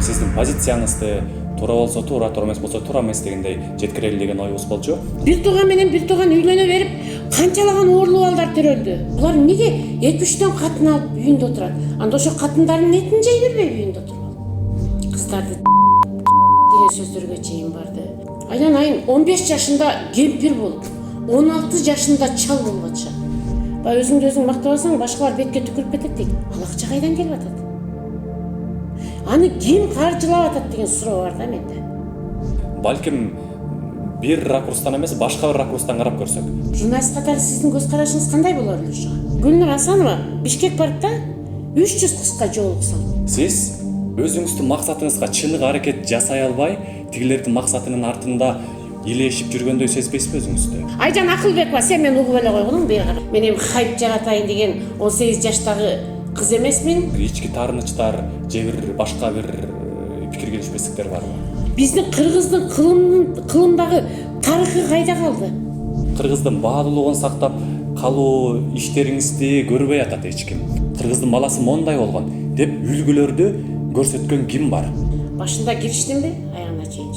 сиздин позицияңызды туура болсо туура, туура эмес болсо туура эмес дегендей жеткирели деген оюбуз болчу. Бир тууган менен бир тууган үйлөнө берип, канчалаган оорлуу балдар төрөлдү. Булар эмнеге 2-3 катын алып үйүндө отурат? Анда ошо катындардын этин жей бербей үйүндө отуруп. Кыздарды деген сөздөргө чейин барды. Айланайын 15 жашында кемпир болуп, 16 жашында чал болуп атышат. Баягы өзүңдү өзүң мактабасаң, башкалар бетке түкүрүп кетет дейт. Ал акча кайдан келип атат? Аны ким каржылап атат деген суроо бар да менде. Балким бир ракурстан эмес, башка бир ракурстан карап көрсөк. Журналист катары сиздин көз карашыңыз кандай болор эле ошого? Гүлнур Асанова Бишкек барып да 300 кызга жоолук салды. Сиз өзүңүздүн максатыңызга чыныгы аракет жасай албай, тигилердин максатынын артында илешип жүргөндөй сезбейсизби өзүңүздү? Айжан Акылбекова, сен мени угуп эле койгуң бери кара. Мен эми хайп жаратайын деген 18 жаштагы кыз эмесмин. Ички таарынычтар же бир башка бир пикир келишпестиктер барбы? Биздин кыргыздын кылымдагы тарыхы кайда калды? Кыргыздын баалуулугун сактап калуу иштериңизди көрбөй атат эч ким. Кыргыздын баласы мондай болгон деп үлгүлөрдү көрсөткөн ким бар? Башында кириштимби, аягына чейин